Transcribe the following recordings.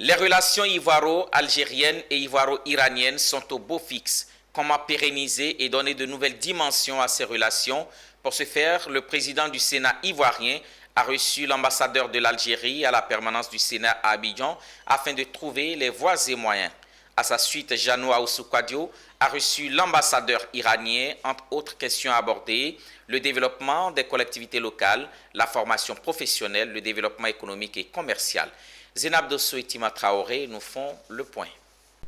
Les relations ivoiro-algériennes et ivoiro-iraniennes sont au beau fixe. Comment pérenniser et donner de nouvelles dimensions à ces relations? Pour ce faire, le président du Sénat ivoirien a reçu l'ambassadeur de l'Algérie à la permanence du Sénat à Abidjan afin de trouver les voies et moyens. À sa suite, Jeannot Ahoussou Kouadio a reçu l'ambassadeur iranien, entre autres questions abordées, le développement des collectivités locales, la formation professionnelle, le développement économique et commercial. Zénab Dosso et Tima Traoré nous font le point.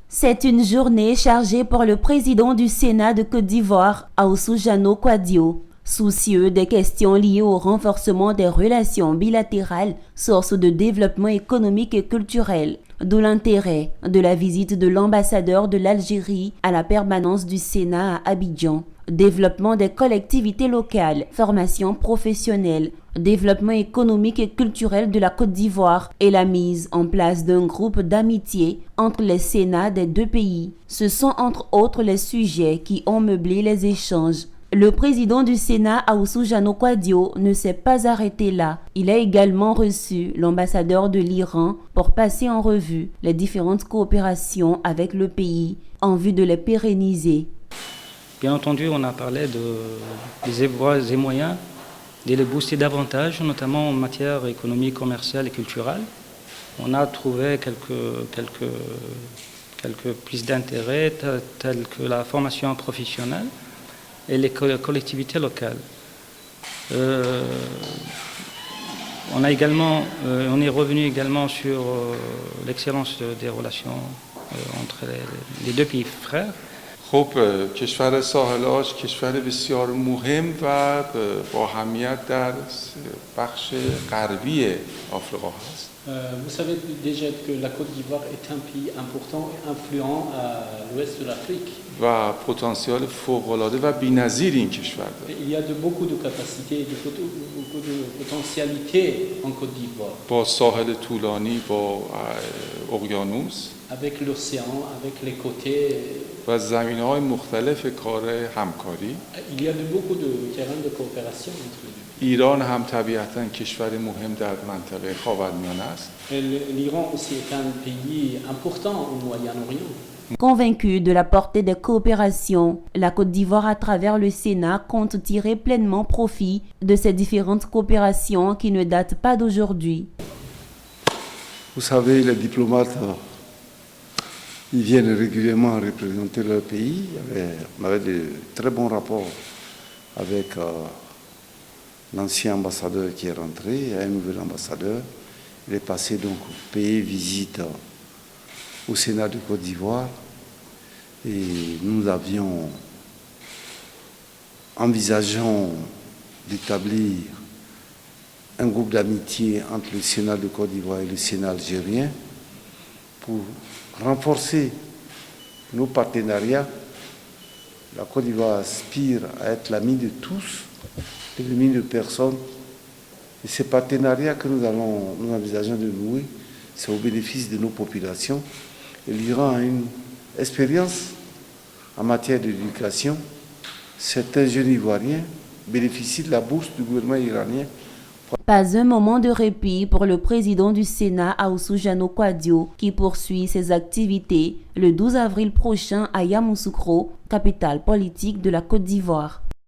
C'est une journée chargée pour le président du Sénat de Côte d'Ivoire, Ahoussou Jeannot Kouadio. Soucieux des questions liées au renforcement des relations bilatérales, source de développement économique et culturel, d'où l'intérêt de la visite de l'ambassadeur de l'Algérie à la permanence du Sénat à Abidjan. Développement des collectivités locales, formation professionnelle, développement économique et culturel de la Côte d'Ivoire et la mise en place d'un groupe d'amitié entre les Sénats des deux pays. Ce sont entre autres les sujets qui ont meublé les échanges. Le président du Sénat, Ahoussou Jeannot Kouadio, ne s'est pas arrêté là. Il a également reçu l'ambassadeur de l'Iran pour passer en revue les différentes coopérations avec le pays en vue de les pérenniser. Bien entendu, on a parlé des voies et moyens de les booster davantage, notamment en matière économique, commerciale et culturelle. On a trouvé quelques prises d'intérêt telles que la formation professionnelle et les collectivités locales. On est revenu également sur l'excellence des relations entre les deux pays frères. خب کشور ساحلاش کشور بسیار مهم و با اهمیت در بخش غربی آفریقا هست. Vous savez déjà que la Côte d'Ivoire est un pays important et influent à l'ouest de l'Afrique. و پتانسیل فوق‌العاده و بی‌نظیر این کشور داره. Il y a beaucoup de capacités et beaucoup de potentialités en Côte d'Ivoire. با ساحل طولانی با اقیانوس avec l'océan, avec les côtés. و زمینه‌های مختلف کار همکاری. Il y a beaucoup de terrains de coopération entre les deux. ایران هم طبیعتاً کشور مهم در منطقه خاورمیانه است. L'Iran aussi est un pays important au Moyen-Orient. Convaincu de la portée des coopérations, la Côte d'Ivoire à travers le Sénat compte tirer pleinement profit de ces différentes coopérations qui ne datent pas d'aujourd'hui. Vous savez, les diplomates, ils viennent régulièrement représenter leur pays. On avait de très bons rapports avec l'ancien ambassadeur qui est rentré, un nouvel ambassadeur. Il est passé donc payer visite au Sénat de Côte d'Ivoire et nous envisageons d'établir un groupe d'amitié entre le Sénat de Côte d'Ivoire et le Sénat algérien pour renforcer nos partenariats. La Côte d'Ivoire aspire à être l'ami de tous, l'ami de personne. Et ces partenariats que nous envisageons de nouer, c'est au bénéfice de nos populations. Et l'Iran a une expérience en matière d'éducation. Certains jeunes Ivoiriens bénéficient de la bourse du gouvernement iranien. Pas un moment de répit pour le président du Sénat, Ahoussou Jeannot Kouadio, qui poursuit ses activités le 12 avril prochain à Yamoussoukro, capitale politique de la Côte d'Ivoire.